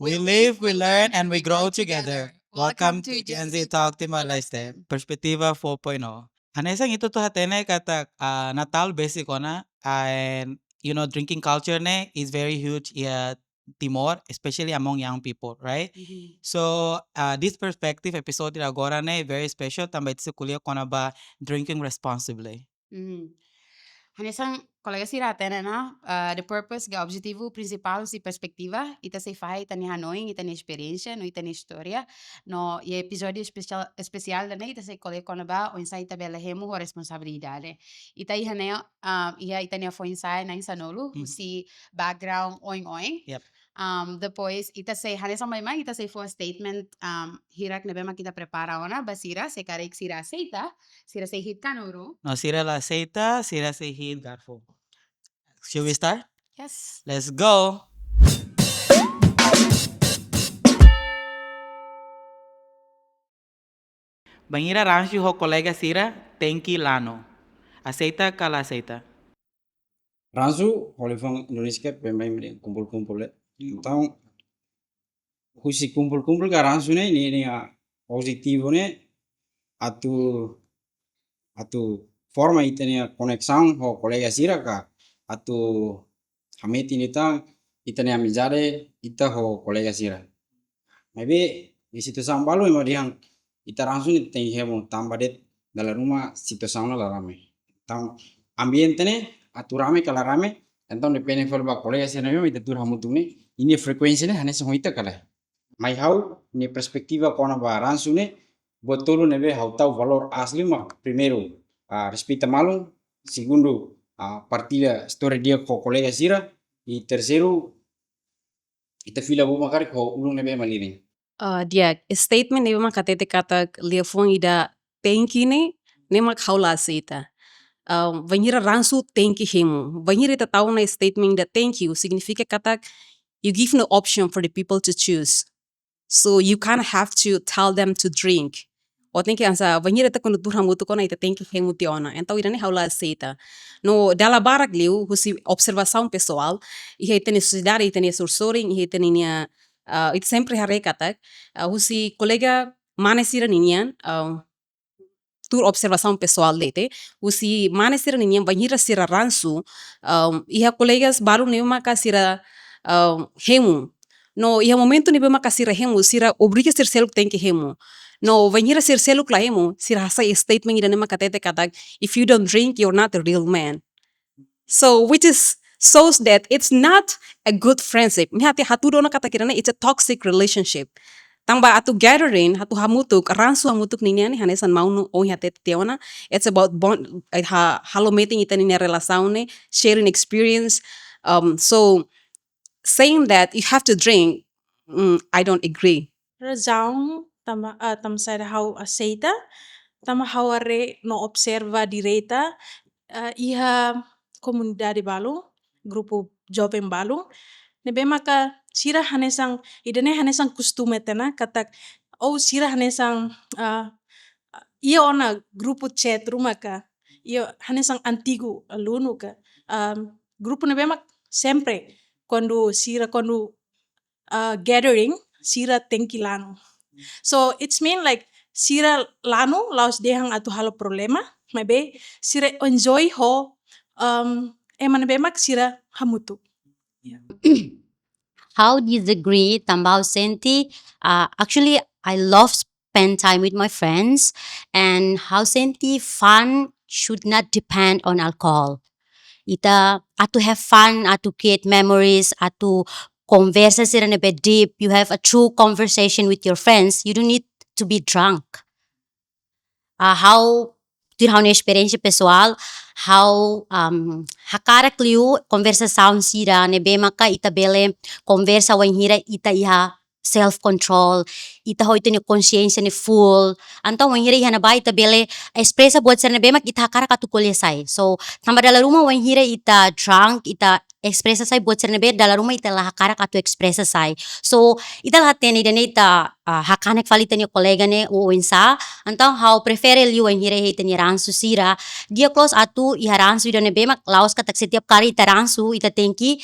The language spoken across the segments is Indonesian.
We live, we learn, and we grow together. Welcome to Gen Z Talk Timor Leste, Perspectiva 4.0. Hanesang ito to hatene kata Natal basic na and drinking culture ne is very huge in Timor, especially among young people, right? So this perspective episode agora ne very special também se kuliah kona ba drinking responsibly. Hanesan kolega si ratena na the purpose ga objetivo principal si perspectiva ita se fai ita ni Hanoi ita ni experiência no ita ni história no e episódio especial da ita se kolega kona ba o insai ita bela hemu ho responsabilidade ita i haneo ita ni foi insai na insanolu si background oing oing. Yep. Depois ita se hanesan mai ita se for statement hirak na bema kita prepara ona basira se karek sira aceita sira se hit kanoro. No, sira la aceita, sira se hit garfo. Should we start? Yes. Let's go. Bangira rancho ho colega sira tenki lano. Aceita kala aceita. Ransu olifang Indonesia pemain kumpul-kumpul então husi kumpul-kumpul ka ransu ne ini positivo ne atu forma itania conexão ho colega sira ka atu hameti nita itania amizade ita ho colega sira maybe di situação balu yang ita ransu ni tem hemo tambadet dalam rumah situação la rame então ambiente ne atu rame kala rame então depende fol ba colega sira mesmo ita tur hamutung ne ini frekuensi ne hanya semuita kala mai hau ni perspektiva kona ba ransu ne botolu nebe hau tau valor asli mak primeiro respeita malu segundo partida story dia ko colega sira e terceiro ita fila bo makar ko ulung nebe malini dia statement ne mak katete kata liafong ida tenki ne mak haula aceita. Vanhira ransu thank you hemu. Vanhira ita tahu na statement da thank you significa kata you give no option for the people to choose. So you kind of have to tell them to drink. O tem que ansa vanhira ita quando turha mutu kona ita thank you hemu tiona. Então ira ne haula aceita. No dala barak liu husi observação pessoal e ita ne sociedade ita ne sursoring e ita ne ita sempre hare kata husi colega manesira ninian tur observação pessoal dete, usi mana sira ninguém banhira sira ransu, iha colegas baru ne maka sira hemu. No iha momento ne maka sira hemu, sira obriga sir seluk tem que hemu. No banhira sir seluk la hemu, sira hasa statement ida ne maka tete kata, if you don't drink, you're not a real man. So which is shows that it's not a good friendship. Mihati haturo na kata kirana, it's a toxic relationship. Tangba atu gathering, hatu hamutuk, ransu hamutuk niniani hanesan maunu o hate teona. It's about bond, halo meeting ita nini relasaune, sharing experience. So saying that you have to drink, I don't agree. Razão tam sair hau aceita, tam hau are no observa direita, iha comunidade balu, grupo jovem balu, nebe maka sira hanesang idane hanesang costume tena katak sira hanesang ia ona grupo chat rumah ka ia hanesang antigo aluno ka grupo nebe mak sempre quando gathering sira tenkilano so it's mean like sira lano laos dehang atu halo problema maybe sira enjoy ho eman nebe mak sira hamutu. How disagree tambao senti actually I love spend time with my friends and how senti fun should not depend on alcohol ita atu have fun atu create memories atu conversa sira nebe deep you have a true conversation with your friends you don't need to be drunk how tirhau na experiência pessoal how hakarak liu conversação sira nebe maka ita bele conversa wanhira ita iha self control ita ho ita ni consciência ni full anto wanhira iha na ba ita bele expressa buat sira nebe mak ita hakarak atu kolesai so tamba dala rumah wanhira ita drunk ita expresa sai buat sernebe dalam rumah ita lah hakarak atau expresa sai. So ita lah tene dene ita hakanek fali tani kolega ne uinsa antau how prefere liu en hire hite ni ransu sira dia close atu iha ransu idane bemak laos katak setiap kali ita ransu ita tenki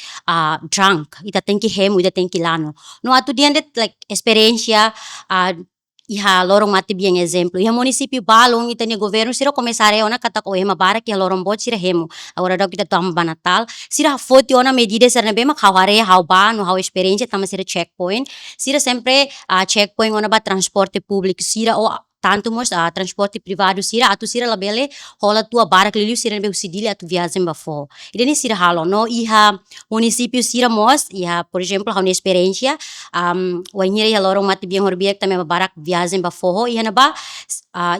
drunk ita tenki hemu ita tenki lano no atu dia like experiência iha lorong mati biang exemplo iha município balong ita ni governo sira começare ona katak o hema barak iha lorong bot sira hemu agora dok kita tamba natal sira foti ona medida serna bemak haware hawba no haw experiência tama sira checkpoint sira sempre checkpoint ona ba transporte público sira o tanto mos transporte privado sira atu sira labele hola tua barak liliu sira be usidili atu viagem bafo ideni sira halo no iha município sira mos iha por exemplo haw experiência wanhira iha lorong mati biang horbiak tame barak viagem bafo iha na ba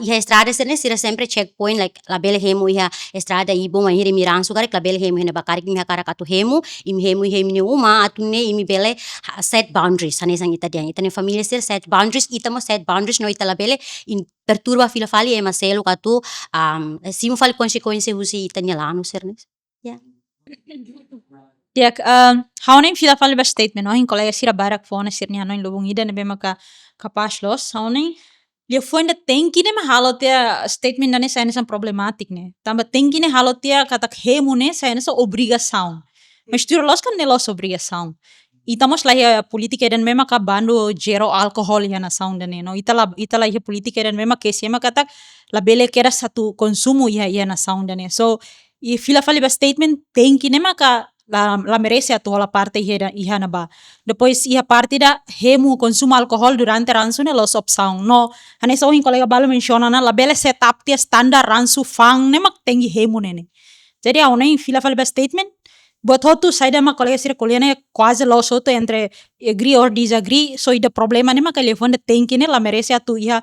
iha estrada sira sempre checkpoint like labele hemu iha estrada ibu wanhira miransu karek labele hemu hena bakarik mi hakarak atu hemu ni uma atu ne imi bele set boundaries hane sang ita dia ita ne família sira set boundaries ita mo set boundaries no ita labele in perturba fila fali ema selo katu simu fali konsekuensi husi ita lano sernes Tiak haunem fila fali ba statement no hin kolega sira barak fona sirni hanoin lubung ida ne bema ka kapas los haunem dia foi da tenki ne mahalo tia statement dane saya nesa problematik ne tamba tenki ne halo tia katak hemu ne saya nesa obrigação mistura los kan ne los obrigação itamos lah ya politika dan memang ka bando zero alkohol ya na sound dan no ita lah ya politika dan memang kesi memang kata la bele kera satu konsumo ya na sound dan so i fila fali ba statement tenki ne maka la merece atu la parte iha na ba depois iha parte da hemu konsumo alkohol durante ransu ne los opção no hane so hin kolega balo menciona na la bele setup tia standar ransu fang ne mak tengi hemu ne jadi auna fila fali ba statement buat hotu saya ma kolega sira kuliahnya quase los hotu entre agree or disagree so ida problema ne maka telefon de tenki ne la merece atu iha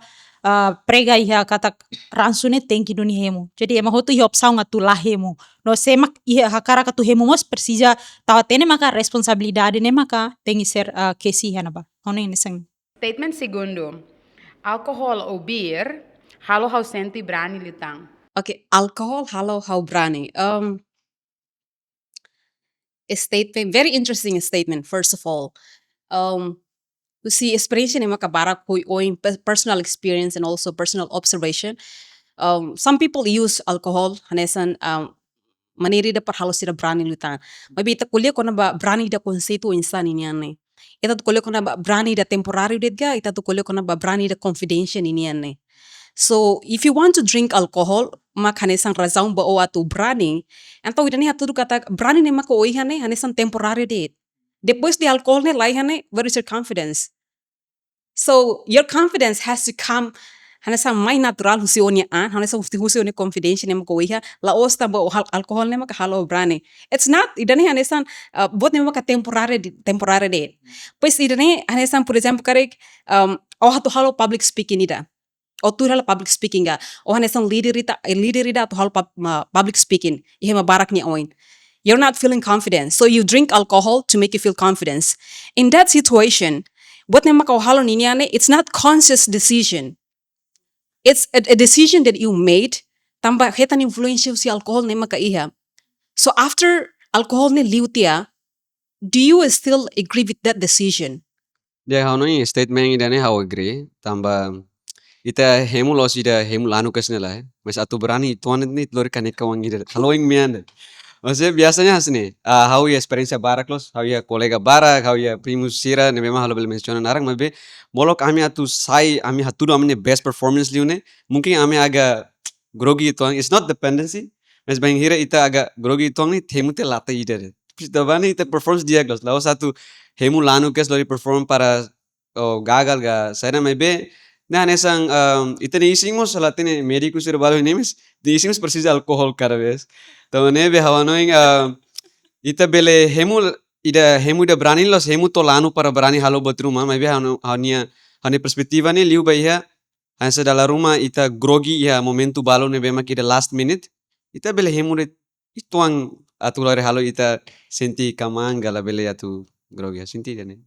prega iha kata ransu ne tenki duni hemu jadi ema hotu iha opção atu la hemu no semak iha hakara katu hemu mos persija tawatene maka responsabilidade ne maka tengi ser kesi hana ba ono ini sang Statement segundo. Alcohol ou beer, halo hau senti brani litang. Okay, alcohol halo hau brani. A statement, very interesting statement. First of all, we see experience ni makabarak ko oing personal experience and also personal observation. Some people use alcohol hanesan maniri da par halo sira brani lutan. Maybe ita kuliah ko na ba brani da konseito insan ini ane. Ita tu kuliah ko na ba brani da temporary det ga. Ita tu kuliah ko na ba brani da confidential ini ane. So if you want to drink alcohol, mak hanesang razão ba o atu brani, então idani hatu kata brani ne mak oi hane hanesang temporary date. Depois de alcohol ne lai hane, where is your confidence? So your confidence has to come hanesang mai natural husi onya an, hanesang husi onya confidential ne mak oi ha, la osta ba alcohol ne mak halo brani. It's not idani hanesang bot ne mak temporary date. Pois idani hanesang por exemplo karek hatu halo public speaking ida. O tu hal public speaking ga o hanesan leader ita to hal public speaking ihe barak ni oin you're not feeling confident so you drink alcohol to make you feel confidence in that situation what ne maka halo ni ane it's not conscious decision it's a decision that you made tamba hetan influence si alcohol ne maka iha so after alcohol ne liutia do you still agree with that decision dia hano statement idane how agree tamba ita hemu los ida hemu lanu kesne lah mas atu berani tuan ini telur kanek kawang ida haloing mian maksudnya biasanya hasne how ya experience barak los how ya kolega barak how ya primus sira ne memang halo bel menciona narang mabe molok ami atu sai ami hatu do amne best performance liune mungkin ami aga grogi tuan it's not dependency mas bang hira ita aga grogi tuan ni hemu te lata ida tabani ita performance dia los laos atu hemu lanu kes lori perform para gagal ga saya mabe nah nesang ita ni isingmos salatene medico sir balo nemes de isingmos precisa alcohol cada vez então nebe hawanoing ita bele hemu da brani los hemu tolano para brani halo batruma maybe hania perspektiva ne liu baiha hansa dala rumah ita grogi ya momentu balo nebe maki the last minute ita bele hemu de ituang atulare halo ita senti kamang gala bele atu grogi senti dane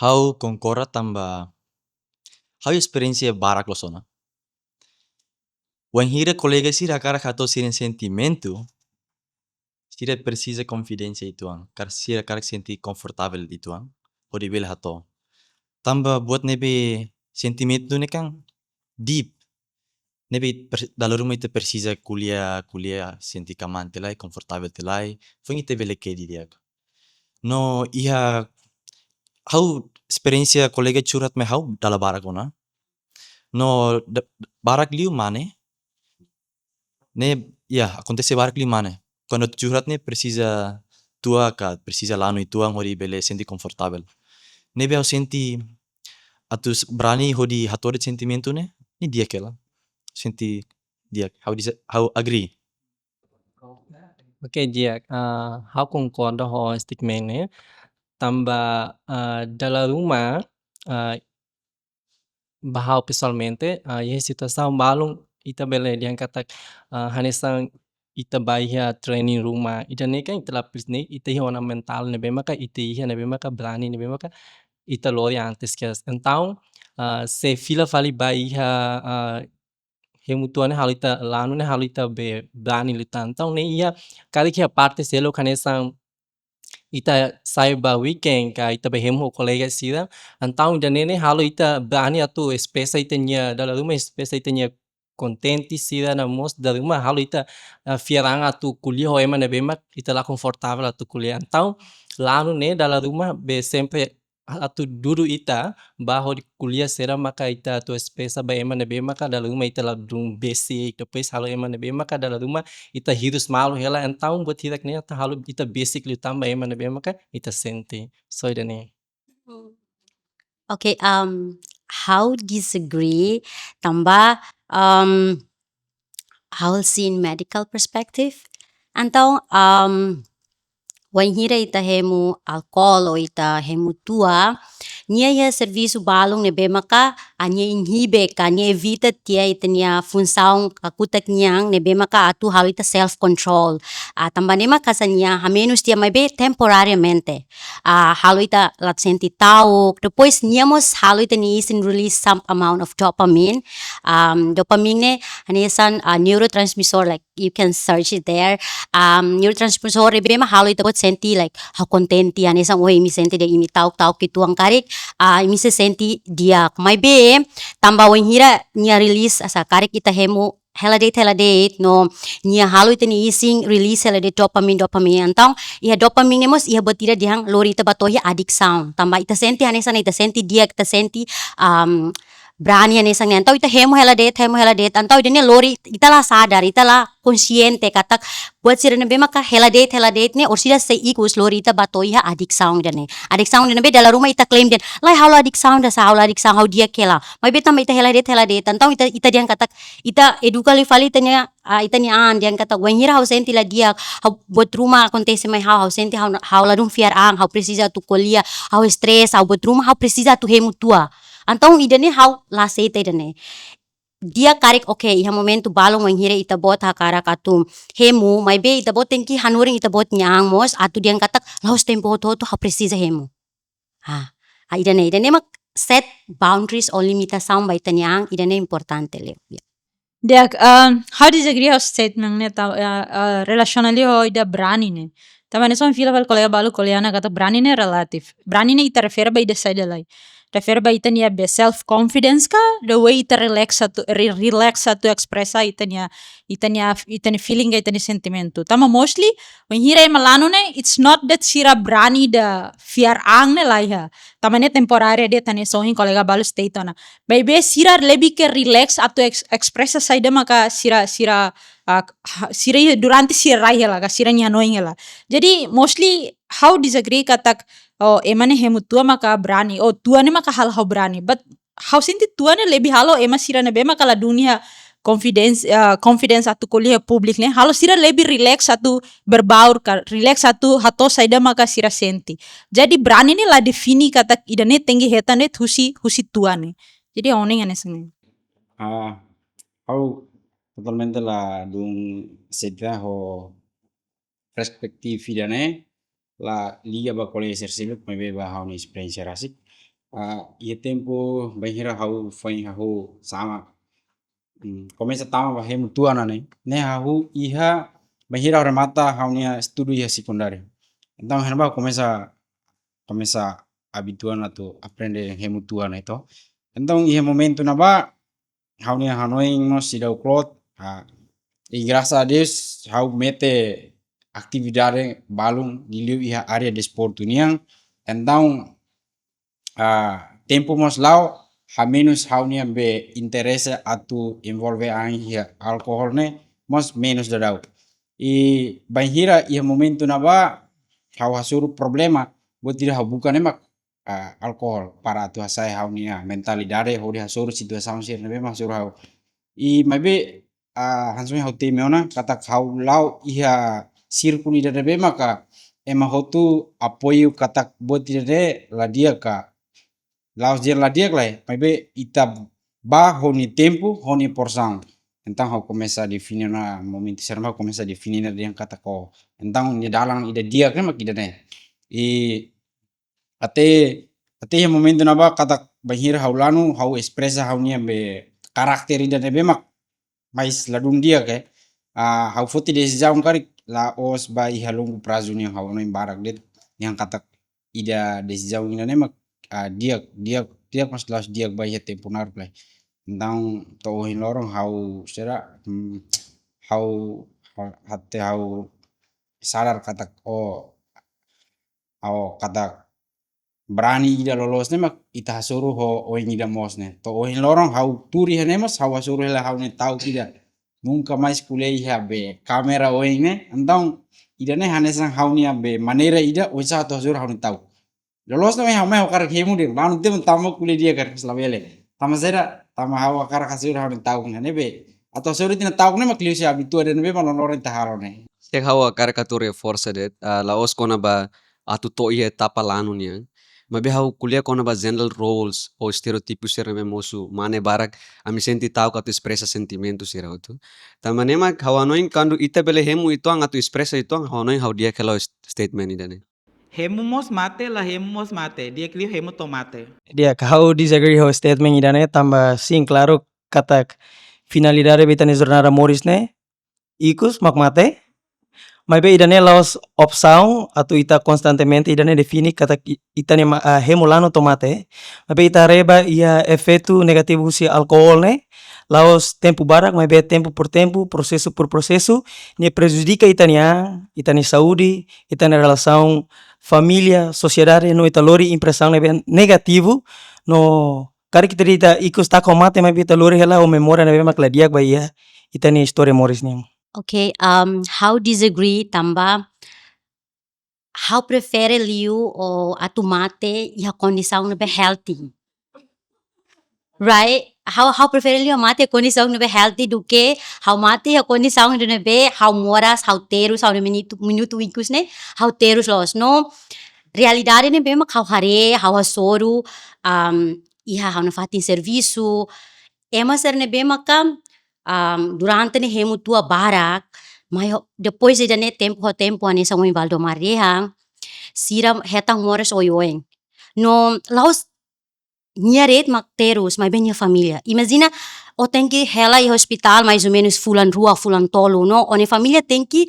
how concorda tamba how experiência barak lo sona. When hira colega sira cara kato siren sentimento, sira precisa confidência ituang, sira karak senti confortável ituang, o de bela hato. Tamba buat nebe sentimento ne kang deep. Nebe dalam rumah itu precisa kuliah senti kaman telai, confortável telai, foi ite bele ke di dia. No iha hau experiência colega curhat me hau dala barak ona. No barak liu mane, ne ya acontece barak liu mane. Quando curhat ne precisa tua ka precisa lano ituang hori bele senti confortável. Nebe hau senti atus berani hodi hatode sentimento ne, ni dia kela. Senti dia, how agree. Ok, dia, hau concordo ho statement ne. Tambah dalam rumah, bahau pessoalmente, e situação balung ita bele diang katak hanesan ita bahia training rumah ita ne kan ita lapis ne ita hi ona mental ne bema ka ita hi ne bema ka berani ne bema ka ita lori antes que então se fila fali bahia remutuane halita lanu ne halita be berani lita então ne ia kali que a parte selo hanesan ita saiba weekend ka ita behemu kolega sira então ida nene halo ita berani atu espesa ita nya dalam rumah espesa ita nya contente sira na mos da rumah halo ita fiaranga atu kuliah ho ema na bema ita lá confortável atu kuliah então lá no ne dalam rumah be sempre atu duru ita baho di kuliah sera maka ita atu espesa ba ema na bema ka dalam rumah ita lá dum basic depois halo ema na bema ka dalam rumah ita hirus malu hela então buat hirak ne ata halo ita basic liu tamba ema na bema ka ita sente so ida ne. Okay, how disagree tambah how see in medical perspective. Então, Wanhira ita hemu alcohol o ita hemu tua, nia ia serviço balung ne bemaka, ania inhibe ka, ania evita tia ita nia função kakutak niang ne bemaka atu halo ita self control. Tambah nema kasanya hamenus tia mai be temporariamente. Halo ita lat senti tauk, depois niamos halo ita ni isin release some amount of dopamine. Dopamine ne hanesan neurotransmitter, like you can search it there. Neurotransmitter bema halo ita bot senti like how contenti hanesan imi senti dia imi tauk itu ang karik imi se senti dia mai be tambah wanhira nia release asa karik ita hemu Heladate no nia halo ita ni ising release heladate dopamine então ia dopamine mos ia botira dihang lori ita batohi addiction tambah ita senti hanesan ita senti dia ita senti berani hanesan ne então ita hemu heladate então ida ne lori ita lah sadar ita lah consciente katak buat sira ne bema ka heladate ne or sira sei ikus lori ita batoi ha addiction dane be dalam rumah ita claim den lai halo addiction da sa halo addiction hau dia kela mai beta ita heladate então ita diang katak ita edukali fali tanya ita ni diang katak wanhira hau senti la dia hau buat rumah acontece mai hau senti hau la dum fiar hau precisa tu kuliah hau stress hau buat rumah hau precisa tu hemu tua então ida ne hau la seita ida ne dia karik okay iha momento balong wanghire ita bot hakara katum hemu mai be ita bot tengki hanuring ita bot nyang mos atu diang katak laos tempo to precisa hemu ida ne mak set boundaries o limitação by tanyang ida ne importante le. Dia, how disagree ho statement ne relationally ho ida berani ne. Tama ne son fila val kolega balu koleana kata berani ne relatif. Berani ne ita refer by ida side lai. Refer by ita nia be self confidence ka, the way ita relax satu expressa ita nia feeling ka ita nia sentimento. Tama mostly when hira malano ne it's not that sira berani da fiar ang ne lai ha. Tama ne temporary dia tane sohin kolega balu state ona. Baby sira lebih ke relax atau expressa side maka sira durante sira rai hela ka sira nya annoying hela. Jadi mostly how disagree katak emane hemu tua maka berani tua ne maka hal hau berani but how senti tua ne lebih halo ema sira ne bema kala dunia confidence atu kuliah publik ne halo sira lebih relax atu berbaur relax atu hato saida maka sira senti jadi berani ne la defini katak ida ne tenggi heta ne husi tua ne jadi oning ane sengi hau totalmente la dung sedra ho perspektif ida ne la liga ba kole exercício mai be ba hau ni experiência rasik ia tempo banhira hau foi hau sama começa tama ba hemu tua na ne hau iha bahira ora mata haunia estudo ia secundário. Então henba começa habituando atau aprender hemu tua na itu. Então ia momento na ba haunia hanoi nos sidau klot e graças a Deus hau mete atividade balung di liu ia área de esporte niang. Então tempo mos lau ha menos haunia be interesse atu envolve ang ia alkohol ne mos menos dadau. E banhira ia momento na ba hau hasuru problema buat tidak hau bukan emak alkohol para atu hasai hau nia mentalidade ho dia hasuru situação sir nebe masuru hau i mabe hansui hau te meona kata hau lau iha sirkuli da nebe maka ema hotu apoio kata buat tidak de la dia ka laos dia la dia klai mabe ita ba honi tempo honi porção. Então hau começa a definir na momento serma começa a definir na dia kata ko. Então ni dalang ida dia kan mak ida ne. E até momento na ba kata bahir haulanu hau expressa hau nia be karakter ida nebe mak mais ladung dia ke hau foti decisão kari la os ba iha longo prazo nia hau no barak det yang kata ida decisão ina ne mak dia mas las dia ba iha temponar play. Então to hin lorong hau sera hau hatte hau sadar kata kata berani ida lolos ne mak ita hasuru ho oin ida mos ne to oin lorong hau turi hene mas hau hasuru hela hau ne tau tidak nunca mais kuliah iha be kamera oin ne então ida ne hanesang hau nia be maneira ida oisa to hasuru hau ne tau lolos ne hau mai hau karak hemu dir lanu tem tamo kuliah dia kar selawele tama sera tama hau karak hasuru hau ne tau ne be atau hasuru tina tau ne mak liu si habitua den be malon oren taharo ne. Sek hawa karikatur força det laos kona ba atu to ia etapa lanu niang. Mabe hau kuliah kona ba general roles ou estereotipos sira me mosu mane barak ami senti tau katu expressa sentimentos sira tu. Tamanema hawa noin kandu ita bele hemu itu ang atu expressa itu ang hawa noin hau dia kalau statement idane. Hemu mos mate la hemu mos mate. Dia kliu hemu tomate. Dia how disagree ho statement idane tamba sim claro katak finalidade betane jornada Morris ne ikus mak mate. Maybe idane laos opção atau ita constantemente idane defini kata itane hemulano tomate. Maybe ita reba ia efeito negativo si alcohol ne. Laos tempo barak maybe tempo por tempo, processo por processo, ne prejudica itania saúde, itania relação família, sociedade no ita lori impressão negativo no kari kita ita ikus ta komate maybe ita lori hela o memória nebe makladiak ba ia itania história Morris ne. Okay, how disagree tamba how prefere liu o atu mate iha condição nebe healthy. Right? How prefere liu mate condição nebe healthy do que how mate iha condição nebe how moras, how terus, how minuto ikus ne, how terus los no. Realidade nebe mak how hare, how hasoru, iha how nafatin serviço. Ema ser nebe makam durante ne hemu tua barak, mas depois de ne tempo ane sa ngoi baldo marehang, sira hetang mores oyoeng. No laos niaret mak terus, mas bem família. Imagina o tem que hela e hospital mais ou menos fulan rua, fulan tolo, no? One família tem que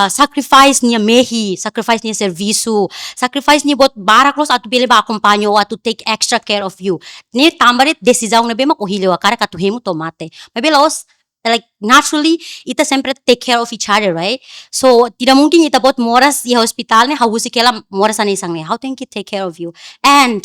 sacrifice nia mehi, sacrifice nia serviço, sacrifice nia bot barak los atu bele ba acompanho, atu take extra care of you. Ni tambaret decisão na bema kohileo akara katu hemu tomate. Mas bela os like naturally ita sempre take care of each other, right? So tidak mungkin ita bot moras di hospital ne hausi kela moras ane sang ne. How think you take care of you? And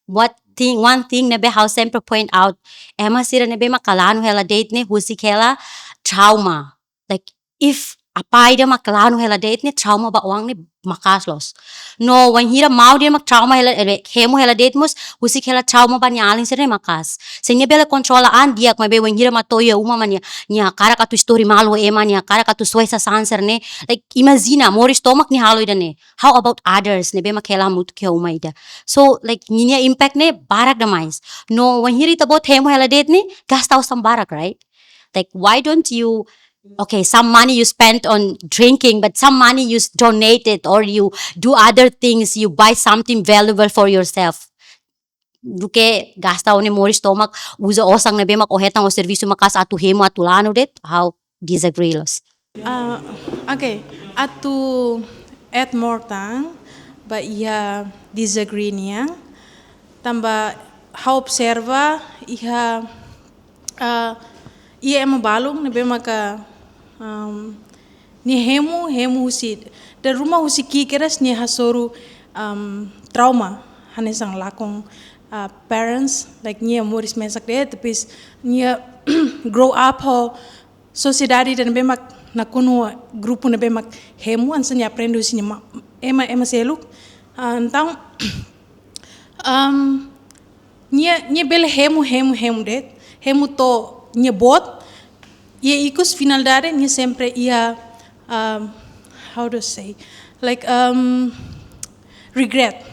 one thing nebe how sempre point out, ema sira nebe makalano hela date ne husi kela trauma. Like if apai dia makalano hela date ne trauma ba uang ne makas los. No when hira mau dia mak trauma hela hemu hela date mus husi kela trauma ba nya aling sira ne makas. Senya bela controla an dia mabe when hira matoya uma mania nya kara katu story malu ema nya kara katu soisa sanser ne. Like imagina mori stomach ni halo idane. How about others nebe makela mut ke uma ida. So like ninya impact ne barak damais. No when hira ita bot hemu hela date ne gastau sam barak, right? Like why don't you okay, some money you spend on drinking, but some money you donate it or you do other things, you buy something valuable for yourself. Duke gasta one mori stomach, usa osang nebe mak ohetang o serviço makas atu hemo atu lano det, how disagree los. Okay, atu add more tang, ba ia disagree niang, tamba how observa ia ia ema balung nebe maka ni hemu husi da rumah husi kikeras ni hasoru trauma hanesang lakong parents like nia moris mesak de tapis nia grow up ho sociedade dan bemak nakuno grupo na bemak hemu ansan ya aprendo si ema seluk então nia bele hemu de hemu to nia bot ia ikus finalidade nia sempre ia how to say like regret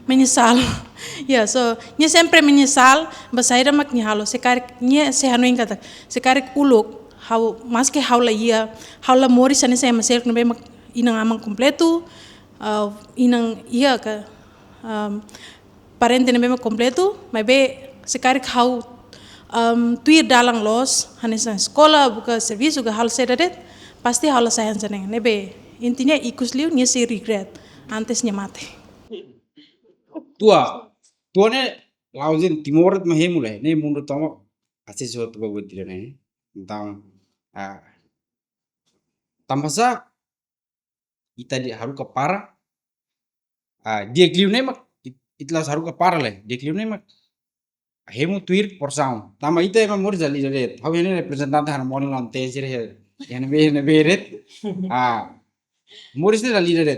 menyesal ya so nya sempre menyesal basaira mak nya halo sekarik nya se hanuin kata sekarik uluk how maske haula mori sane saya masel kene mak inang amang completo inang ia ka parente ne mak completo mas be sekarik how tuir dalang los hanesa sekolah buka servis juga hal sedadet pasti hal saya seneng nebe intinya ikus liu nya si regret antes nya mate tua ne lauzin timorat mahemu le ne mundu tomo ase suatu bagut dire ne tentang tambasa ita di haru ka para dia kliu ne mak itlas haru ka para le dia kliu ne mak hemu tuir porsau tama ita ema mor jali jali hau ne representante han morning on tesir he ne beret moris ne jali jali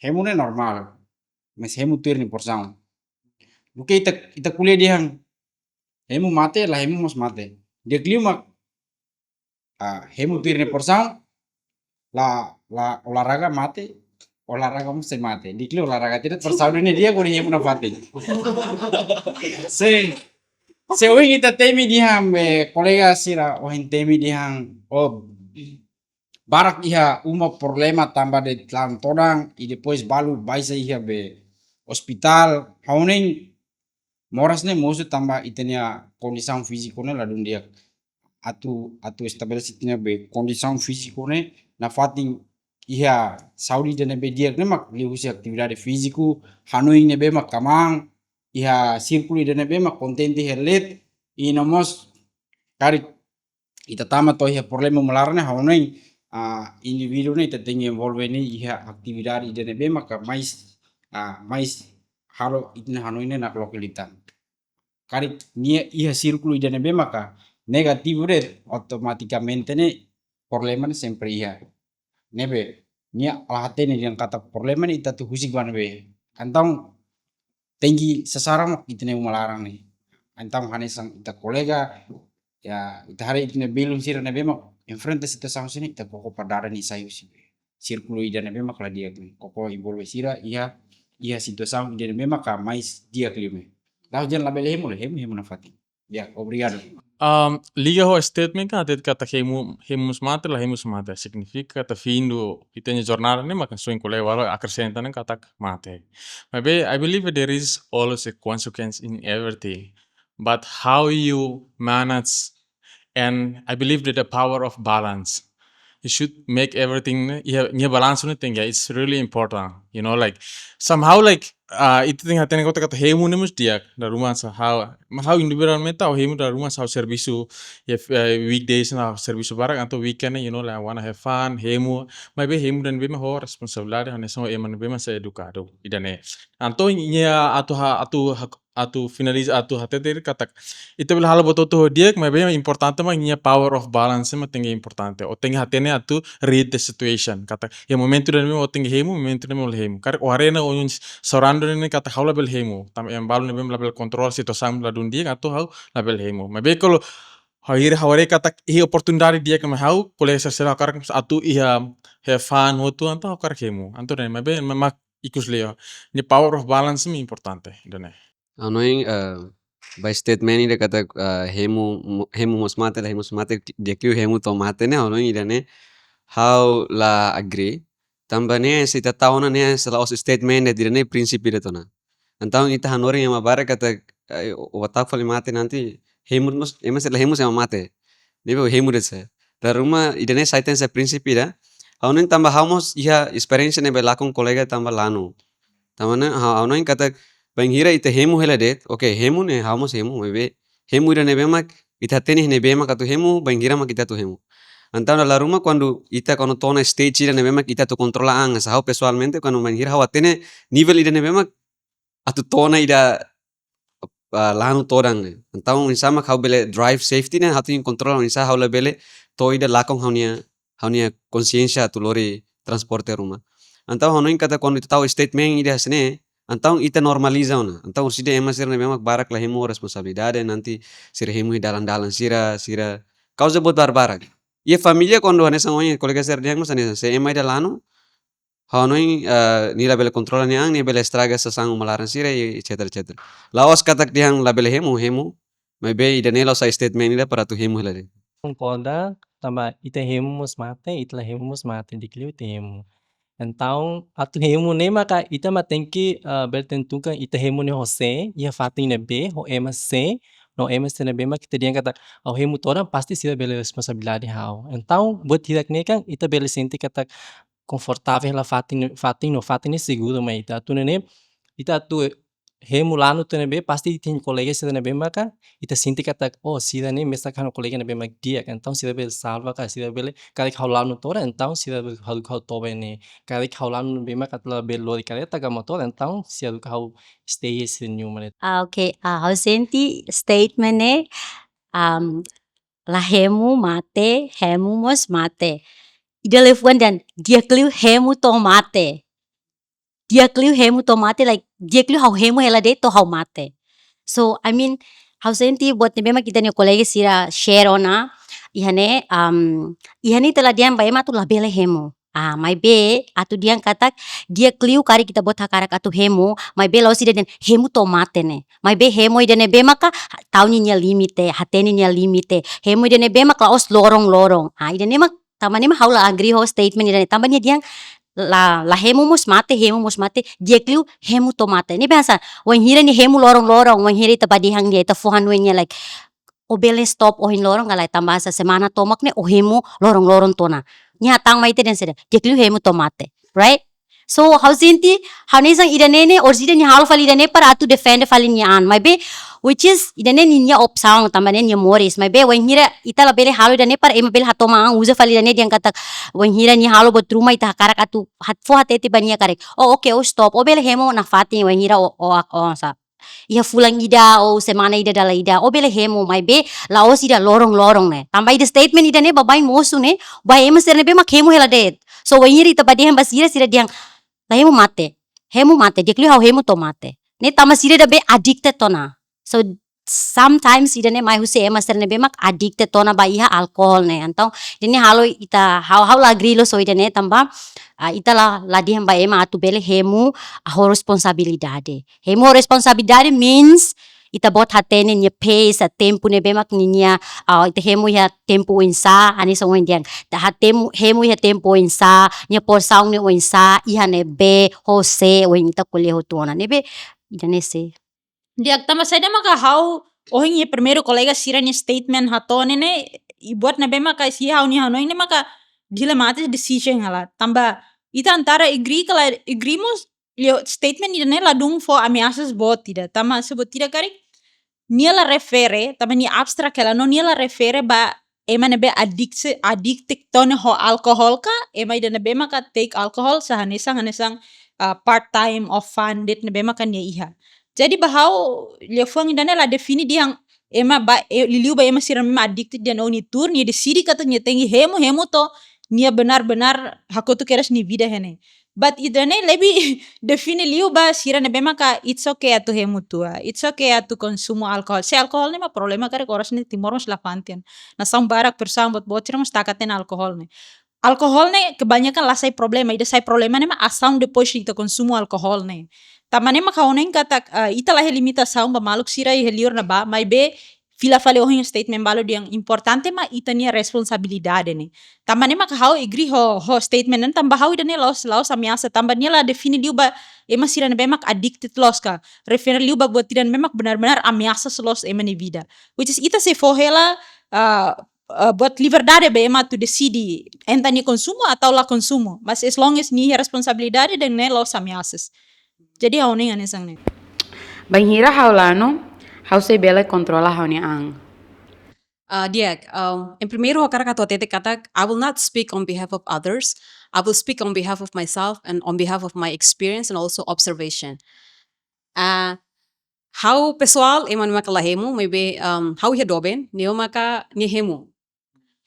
hemu ne normal mas hemu tuir ni porsau buke ita kuliah dia hang hemu mate lah hemu mos mate dia kliu mak hemu tuir ni porsau la olahraga mate olahraga mos mate di kliu olahraga tidak porsau ne dia kuni hemu na fate se oing ita temi dihang kolega sira oing temi dihang barak iha uma problema tambah de tlam todang i depois balu baisa iha be hospital hauning moras ne mosu tambah itenia kondisang fisiko ne ladun dia atu stabilisiti ne be kondisang fisiko ne na fating iha saudi de ne be dia ne mak liusi aktividade fisiku hanuing ne be mak kamang iha sirkuli de ne be mak kontenti herlet ina mos karik ita tama to iha problema melarne hauning individu ne ita tengi involve ne iha aktividade de ne be mak mais halo itna hanuing ne nak lokalitan karik nia iha sirkulu ida ne be maka negativo de automaticamente ne problema ne sempre iha nebe nia alahate ne yang kata problema ne ita tu husik ban be antang tinggi sesarang itne malarang ne antang hanesang ita kolega ya ita hari itne belum sira ne be mak enfrente situação sini ita koko padara ni sayu si sirkulu ida ne be mak la dia koko involve sira iha situação ida ne be maka mais dia klime lau jan label hemu na fati ya obrigado Liga ho statement kan atet kata hemu smate la hemu smate significa kata findo itenya jornada ne makan soin kole walo acrescenta ne kata mate. Maybe I believe there is always a consequence in everything, but how you manage, and I believe that the power of balance. You should make everything nya balance ne tenga. It's really important. You know, like somehow like itu ting hatene kata hemu ne mus dia da rumah sa how individualmente au hemu da rumah sa serviço weekdays na serviço barak atau weekend you know like I wanna have fun hemu maybe hemu dan bema ho responsabilidade hane so eman bema sa educado idane anto nya atu finaliza atu hatete kata itu bil hal boto to dia maybe importante ma nya power of balance ma tenga importante o tenga hatene atu read the situation kata ya momento dan o tenga hemu momento dan hemu kar o arena o sorando ne kata hau label hemu tam yang balu ne bem label kontrol situação la dun dia atau hau label hemu maybe kalau haware kata i oportunidade dia kama hau kole sera kar atu iha have fun hotu anto kar hemu anto ne maybe mak ikus leo ni power of balance mi importante done Anoing by statement ida kata hemu mos mate la hemu mate dia kiu hemu to mate ne anoing ida ne how la agree tamba ne sita tauna ne sela os statement de dire ne prinsip ida tona antau ita hanori yang mabara kata watak fali mate nanti hemu mos emas la hemu sama mate nebe hemu de se La rumah idane saiten sa prinsip ida. Haunen tamba haumos iha experience nebe lakon kolega tamba lanu. Tamane haunen kata banghira ite hemu hela det. Okay, hemu ne haumos hemu mebe. Hemu ida nebe mak ita tenis nebe mak atu hemu banghira mak ita tu hemu. Então la rumah quando ita quando tona stage ida nebe mak ita tu controla ang sa hau pessoalmente quando banghira hau atene nível ida nebe mak atu tona ida lanu torang ne. Então insa mak hau bele drive safety ne hatu controla insa hau la bele to ida lakon haunia consciência tu lori transporte rumah. Então haunoin kata quando ita tahu statement ida hasne, então ita normaliza ona. Então usida ema sira nebe mak barak la hemu responsabilidade nanti sira hemu dalan-dalan sira causa buat barbarak. Ia família quando anesa ngoin kolega sir diang mas anesa se ema ida lanu haunoin nila bele controla ni ang ni bele estraga sa sangu malaran sira etc. Laos katak diang la bele hemu may be ida nela sa statement ida para tu hemu hilade. Concorda, tamba ita remus mate, itla remus mate dikliu ite remu. Então, atu remu nem maka ita ma tem que bertentukan ita remu ne hose, ia fatin ne be, ho ema se, no ema se ne be mak kita diang kata au remu toda pasti sila bele responsabilidade hau. Então, buat tidak ne kan ita bele senti kata confortável la fatin ne seguro ma ita tu ne ita tu remu lanu tu ne be pasti tem colega sila ne be maka ita senti kata oh sila ne mesa kan colega ne be mak dia kan então sila bele salva ka sila bele kali kau lanu tora então sila bele kau tobe ne kali kau lanu be mak atla bele lori kali taga motor então sila kau stay senyu manet. Okay, hau senti statement ne la hemu mate, hemu mos mate. Ida lefuan dan dia kliu hemu to mate. Dia kliu hemu to mate like dia kliu hau hemu hela de to hau mate. So I mean hau senti buat nebe mak kita ni kolega sira share ona ihane ihani telah diam baema tu labele hemu. Mai be atu diang katak dia kliu kari kita buat hakarak atu hemu, mai be lau sida den hemu to mate ne. Mai be hemu ida nebe maka tauni nya limite, hateni nya limite. Hemu ida nebe mak laos lorong-lorong. Ida ne mak tamane mah haula agree ho statement ida tambahnya diang la hemu mus mate dia kliu hemu to mate. Ni biasa wan hira ni hemu lorong-lorong, wan hira ita badihang dia ita fuhan wenya like obele stop ohin lorong galai tambah sa semana tomak ne ohemu lorong-lorong tona. Nya tang mai te den seda dia kliu hemu to mate, right? So hau senti hau nesang ida nene or sida ni hal fali ida ne para atu defend fali ni an. Mai be which is ida ne nya opsang tambah ne nya moris. Mai be wan hira ita la bele halu ida ne para ema bele hatoma ang uza fali ida ne diang katak wan hira ni halu bot rumah ita karak atu hatfo hateti bania karek. Oh okay, oh stop. Oh bele hemu na fati wan hira sa. Ia fulang ida semana ida dala ida bele hemu mai be laos ida lorong-lorong ne. Tambah ida statement ida ne babai mosu ne, bai ema ser ne be mak hemu hela det. So wan hira ita badihan basira sira diang la hemu mate dia kliu hau hemu to mate. Ne tama sira da be addicted tona. So sometimes ida ne mai huse ema ser ne be mak addicted tona ba iha alkohol ne. Então ini halo ita hau la grilo so ida ne tamba ita la diam ba ema atu bele hemu ho responsabilidade. Hemu responsabilidade means ita bot hatene nya pace tempo ne be mak ninya ita hemu ya tempo insa ani so diang ta hatemu hemu ya tempo insa nya porsaung ne insa iha ne be hose ita kuliah ho tuana ne be ida ne se. Dia tama saida maka hau ohin ye primeiro colega sira ni statement hatone ne buat na be maka si hau ni hau ne maka dilematis decision hala tamba ita antara agreemos statement ida ne ladung for ameaças bot tidak tama sebut tidak karik nia la refere tama ni abstrak ela no nia la refere ba ema ne be addicted tone ho alcohol ka ema ida ne be maka take alcohol sahanesang part time of funded ne be maka nia iha. Jadi bahau lefuang ida ne la defini diang ema ba liliu ba ema sira mema addicted dia no ni tur ni decidi kata nia tengi hemu to nia benar-benar hakotu keras ni vida hene. But ida ne lebih defini liu ba sira ne be maka it's okay atu hemu tua. It's okay atu konsumo alkohol. Se alkohol ne ma problema kare koras ne timor mas lapantian. Na sang barak persang bot sira mas takaten alkohol ne. Alkohol ne kebanyakan lah sai problema. Ida sai problema ne ma asam depois ita konsumo alkohol ne. Tamane ma kauneng katak ita lah limita saung ba maluk sira helior na ba mai be fila fale ohin statement balo yang importante ma ita nia responsabilidade ne. Tamane ma hau agree ho statement nan tamba hau ida ne laos ameaça tamba nia la defini liu ba ema sira ne bemak addicted los ka. Refer liu ba buat tidak memak benar-benar ameaça los ema ni vida. Which is ita se fohela buat liberdade be ema tu decidi enta ni consumo atau la consumo, mas as long as ni responsabilidade de ne los ameaças. Jadi hau ning anesang ne. Banhira hau lano, hau se bela controla hau ni ang. Diak, em primeiro eu quero que kata, I will not speak on behalf of others. I will speak on behalf of myself and on behalf of my experience and also observation. How pessoal eman maka lahemu, maybe how ia doben, neo maka nihemu.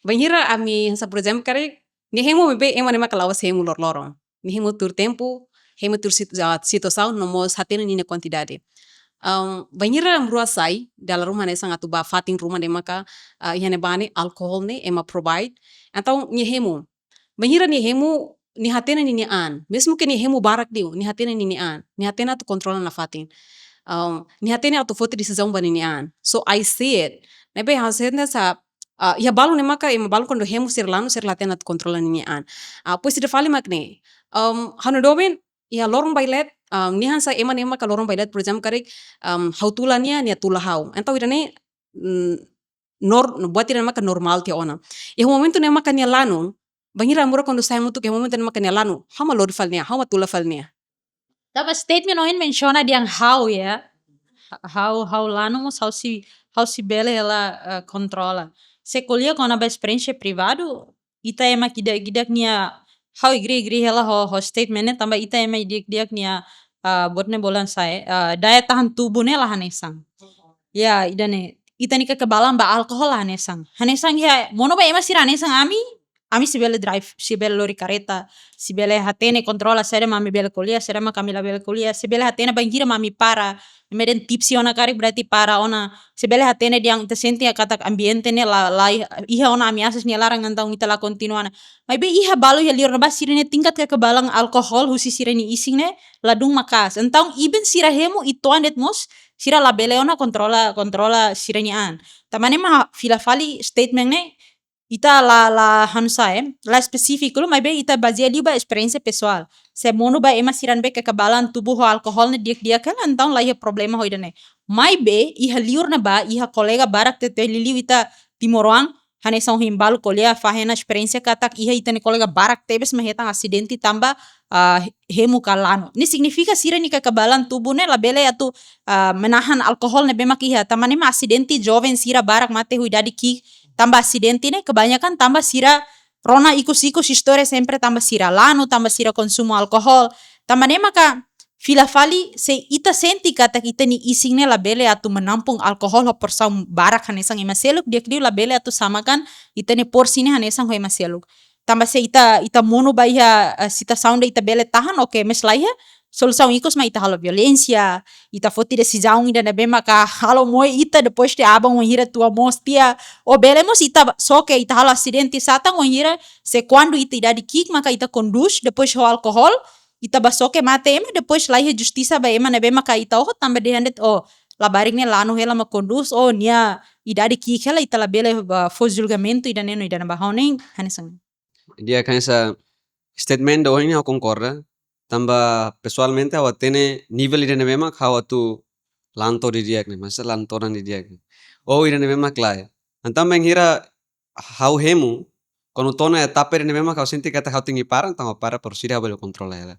Banhira ami sa por exemplo kare nihemu maybe eman maka lawas hemu lorong. Nihemu tur tempo, hemu tur situação nomos hatena nina quantidade. Banhira mrua sai dalam rumah ne sangat tuba fatin rumah ne maka ihane bani alkohol ne ema provide atau nyehemu. Banhira nyehemu ni hatena ni an. Mesmo que nyehemu barak diu, ni hatena ni an. Ni hatena tu kontrola na fatin. Ni hatena tu foto decisão bani ni an. So I see it. Nebe hasena sa ia balu ne maka ema balu quando hemu ser latena tu kontrola ni an. Pois de fale makne. Hanu domen ia lorong bailet nihan sa eman ka lorong bailet por exemplo karek hau tulania nia tula hau. Então irane buat irane maka normal tia ona. E momento ne maka nia lanu, bangira mura quando sai mutu ke momento ne maka nia lanu, hama lor falnia, hama tula falnia. Tapa statement oin menciona diang hau ya. Hau lano mos hau si bela ela controla. Se colhia com a experiência privado, ita ema gidak nia hau igri ela ho statement ne tamba ita ema gidak nia botne bolan saya daya tahan tubuh ne lah hanesang. Ya idane ita ni kekebalan ba alkohol lah hanesang. Hanesang ya mono ba ema sira hanesang ami si bela drive, si bela lori kareta, si bela hatene kontrola sere mami bela kuliah, sere ma kami la bela kuliah, si bela hatene bangira mami para. Meden tipsi ona kari berarti para ona. Si bela hatene diang tesenti ya kata ambiente ne la iha ona ameaças ni larang antau ita la continuana. Mai be iha balu ya lior nabas sirene tingkat kekebalan alkohol husi sirene ising ne ladung makas. Entau iben sira hemu itoanet mos sira la bela ona kontrola sirene an. Tamane ma fila fali statement ne ita la hansae la spesifik lu mai be ita bazia liba experiência pessoal. Se mono ba ema siran be kekebalan tubuh ho alkohol ne dia kan antau la iha problema ho idane. Mai be iha liur na ba iha kolega barak te liliu ita timoroang hane são himbalu kolia fahena experiência katak iha ita ne kolega barak tebes mahetang asidenti tamba hemu kalano. Ini significa sira ni kekebalan tubuh ne la bele atu menahan alkohol ne bemak iha. Tamane ma asidenti joven sira barak mate hui dadi ki tambah asidenti ne kebanyakan tambah sira rona ikus história sempre tambah sira lano, tambah sira konsumo alkohol. Tamane maka fila fali se ita senti kata kita ni ising ne la bele atu menampung alkohol ho porsau barak hanesang ema seluk dia la bele atu samakan ita ne porsi ne hanesang ho ema seluk. Tambah se ita mono ba iha sita sound ita bele tahan oke mes la iha solução ikos ma ita halo violência, ita foti decisão ida na bema ka halo moe ita depois de abang hira tua mostia o belemos ita soke ita halo acidente satang hira se quando ita ida di kick maka ita conduz depois ho alcohol ita basoke mate ema depois lá iha justiça ba ema na bema ka ita oh tambah de handet oh la baring ne lano hela ma conduz oh nia ida di kick hela ita la bele fo julgamento ida neno ida na bahoning hanesang. Dia kan essa statement do ini aku concorda. Tambah pessoalmente awak tene nível ida memang hawa tu lanto di dia nih, masa lantoran di dia nih. Oh ida memang klai. Antam mengira hau hemu quando tona etapa ida memang kau senti kata hau tinggi parang tama para por sira boleh kontrol ela.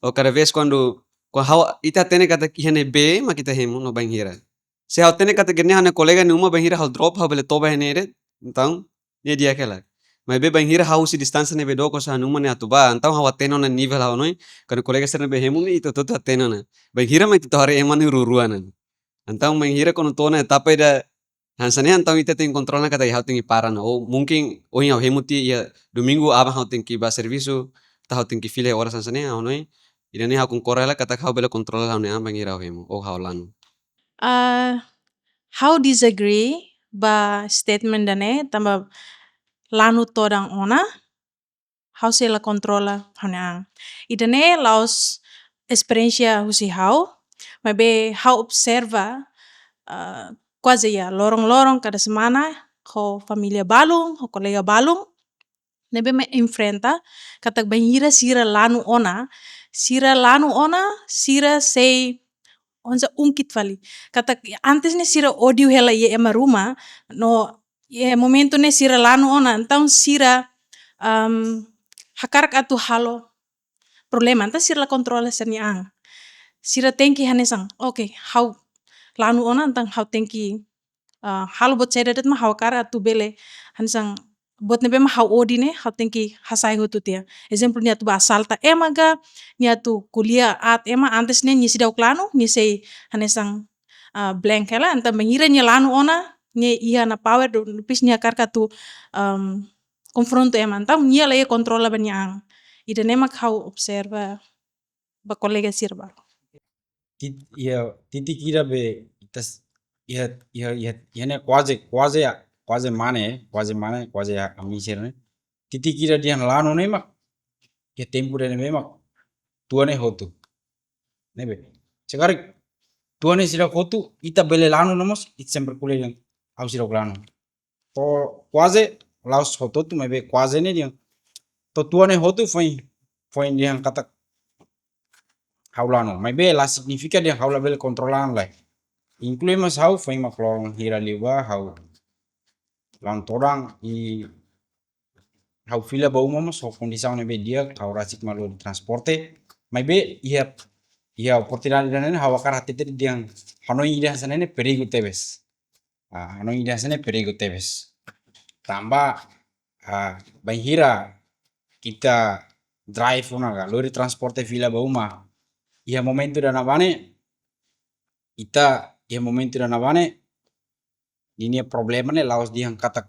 Oh cada vez quando hawa ita tene kata kihane be ma kita hemu no bangira. Se hau tene kata gerne hane kolega numa bangira hau drop hau boleh toba henere, então ne dia kela. Mas be banhira hau si distância ne be doko sa numa ne atuba então hau ateno na nível hau noi quando colega ser be hemu ni itu tutu ateno na banhira mai tu hare eman ruruana então banhira quando tona etapa ida hansane então ita tem control na kata hau tinggi parana ou mungkin oh hau hemu ti ya domingo aba hau tinggi ba serviço ta hau tinggi file horas hansane hau noi ida ne hau kongkora la kata hau bela control hau ne banhira hau hemu oh hau lanu. How disagree ba statement dane tamba lanu todang ona how se la controla hana idane laos experiência husi how mabe how observa quase ya lorong cada semana ho familia balung ho kolega balung nebe me enfrenta katak banhira sira lanu ona sira sei onza ungkit fali katak antes ne sira audio hela ye ema rumah no momento ne sira lanu ona então sira hakarak atu halo problema então sira la kontrole sani ang. Sira tenki hanesang oke hau lanu ona então hau tenki halo bot seda det ma hau kara atu bele hanesang bot nebe ma hau odi ne hau tenki hasai hutu tia. Exemplo ni atu ba asalta emaga ni atu kuliah at ema antes ne ni sidau klanu ni sei hanesang blank hela anta mengira ni lanu ona ni iha na power do pis ni akarka tu confronto ema então ni la ye kontrola bani ang. Ida nemak hau observa ba kolega sira ba. titik ida be itas iha ne quase mane amisir ne titik ida dian lano ne mak ya tempo ne memak tuane hotu nebe sekarang tuane sira hotu ita bele lano namos it sempre kule yang au sira lano to quase laos hotu tu mebe quase ne diang to tuane hotu foi diang kata haulano mebe la significa diang haula bele kontrolan lai inclui mas hau foi maklong hira liwa hau lang torang hau fila bau mama so kondisau nebe dia hau rasik malu di transporte mebe ia oportunidade dane hau akar hati tedi diang hanoi ida sanene perigo tebes hanoi ida sanene perigo tebes tambah bai hira kita drive una ga lori transporte fila bau ma ia momento dana bane ia momento dana bane ini problema ne laos diang katak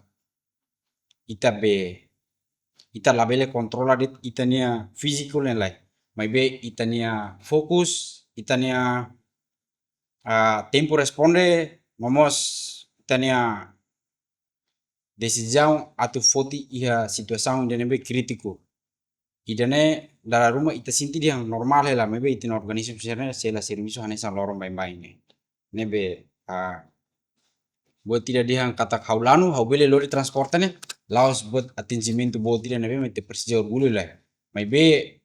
ita labele kontrola dit itania physical ne lai maybe itania fokus itania tempo responde momos itania decisão atu foti iha situação dene be kritiko idane dara rumah ita sinti diang normal hela maybe itin organisme serne sela serviço hanesa lorong bai ne nebe buat tidak diang katak haulanu hau bele lori transporta ne laos buat attingimento buat tidak nebe mete persija orgulho lai maybe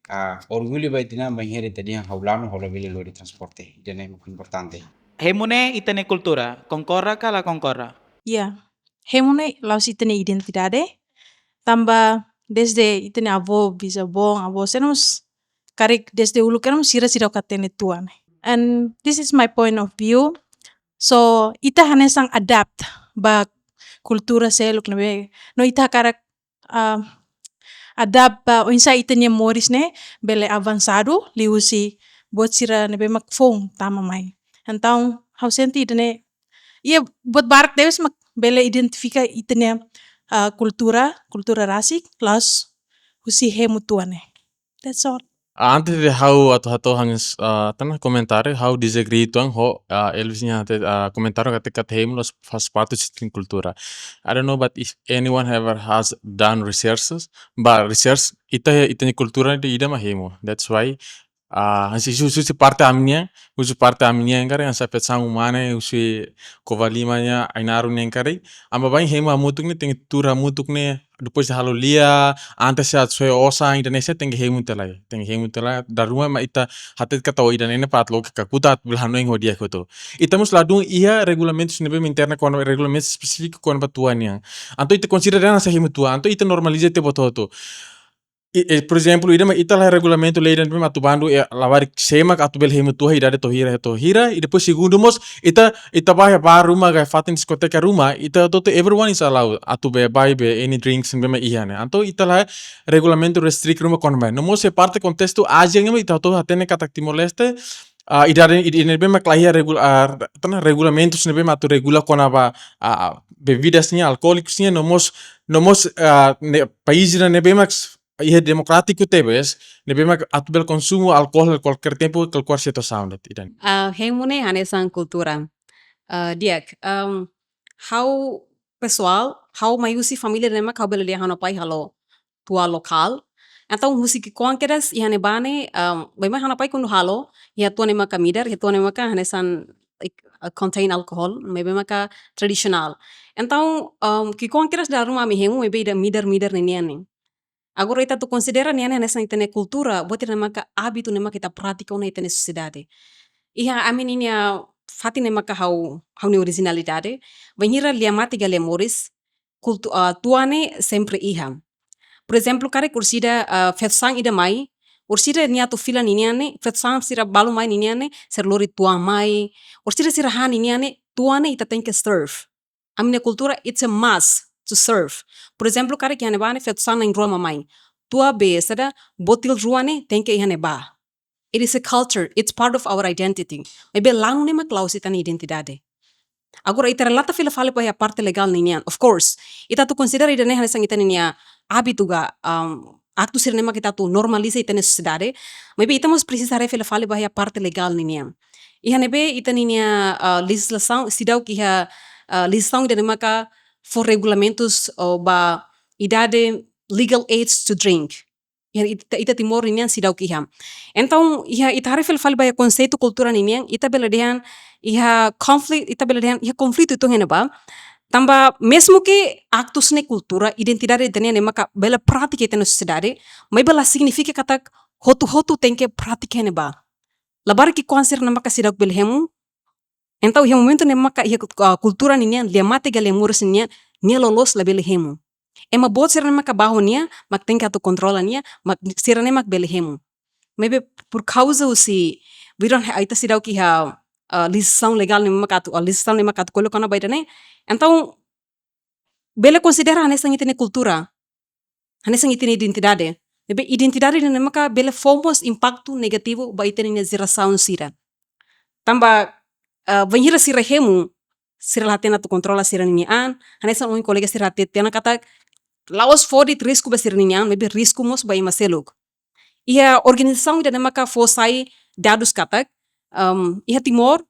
orgulho bai tina bai here tadi yang haulanu hau bele lori transporte idane importante Hemune itane kultura, concorra ka la concorra? Iya, hemune laos itene identidade tambah desde itene avo bisa bong avo senus karik desde ulu kenum sira katene tuan. And this is my point of view. So ita hanesang adapt ba kultura seluk nebe no ita karak adapt ba insa itene moris ne bele avançado liusi buat sira nebe mak phone tama mai. Então hau senti itene ia buat barak dewes mak bele identifica itene kultura rasik las husi hemu tuane. That's all. Antes de hau atau hangs tanah komentare hau disagree tuang ho Elvisnya komentaro kata hemu los faz parte de cultura. I don't know but if anyone ever has done research ita kultura de ida mah hemu. That's why usi parte aminya engkare yang sapet sang umane usi kovalimanya ainaru engkare amba bain hemu amutuk ne tengi tura mutuk ne depois de halo lia antes ya soe osa Indonesia tengi hemu telai daruma ma ita hatet kata ida nene pat lo ka kutat bilhano eng hodia koto ita mus ladung ia regulamentos nebe interna kon regulamentos spesifik kon batuanya anto ita considerana sa hemu tua anto ita normalize te bototo. Por exemplo, ita lá regulamento lei dan atu bandu lavar semak atu bel hemu tua ida to hira e depois segundo mos ita vai bar rumah ga fatin diskoteca rumah ita to everyone is allowed atu be any drinks bema ihane anto ita lá regulamento restrict rumah kon mai no mos parte contexto aja ngam ita to hatene katak Timor Leste ida bema klahia regulamentos bema atu regula kon aba bevidasnya alkoholiknya no mos país ne bema iya demokratiku tebes nebe mak atubel konsumo alkohol qualquer tempo qualquer situação idan. Hemune hanesang kultura. Diak, how pessoal, how mayusi família nema kau bela dia hanopai halo tua lokal. Então musik konkeras ihane bane, bema hanopai kundu halo, ia tua nema ka midar, ia tua nema ka hanesan contain alcohol, mebe maka tradisional. Então ki konkeras da rumah mi hemu mebe ida midar neniane. Agora ita tu considera niane nessa itene cultura, boti nema ka hábito nema kita prática na itene sociedade. Iha amin inia fati nema ka hau ni originalidade, banhira liamati ga lemoris, tuane sempre iha. Por exemplo, kare kursida fetsang ida mai, ursida niatu filan iniane, fetsang sira balu mai iniane, serlori tua mai, ursida sira han iniane, tuane ita tem que serve. A minha cultura, it's a must to serve. Por exemplo, kare que bane fetsang na Roma mai, tua besada, botil ruane, tem que ihane ba. It is a culture, it's part of our identity. Maybe lanu ne maklaus ita ni identidade. Agora, ita relata fila fale pa a parte legal ninian. Of course, ita tu considera ida neha sang ita ninia hábito ga acto sir nema kita tu normaliza ita ne sociedade. Maybe ita mos precisar fila fale pa a parte legal ninian. Iha nebe ita ninia legislação, sidau que a legislação ida nema ka for regulamentos ba idade legal age to drink. Ita timor ninian sidau que Então, ita hari fila fale pa a conceito cultura ninian, ita bela dehan iha conflito itu hena ba tamba mesmo que actos ne cultura identidade tenia ne maka bela prática ita na sociedade mas bela significa kata hotu tem que prática hena ba labar que konser na maka sidak belhemu então iha momento ne maka iha cultura ninia lia mate gale muros ninia nia lolos la belhemu ema bot ser ne maka baho nia mak tem que atu controla nia mak ser ne mak belhemu maybe por causa usi viron aita sidau que legislação legal ni makatu legislação ni makatu kolo kana baita ne então bele considera nessa itene cultura nessa itene identidade bebe identidade ni maka bele fomos impacto negativo ba itene ni geração sira tamba vanhira sira hemu sira latena tu controla sira ni an nessa um colega sira tena kata laos fodi risco ba sira ni an bebe risco mos ba ima seluk ia organização ida maka fosai dados katak iha Timor,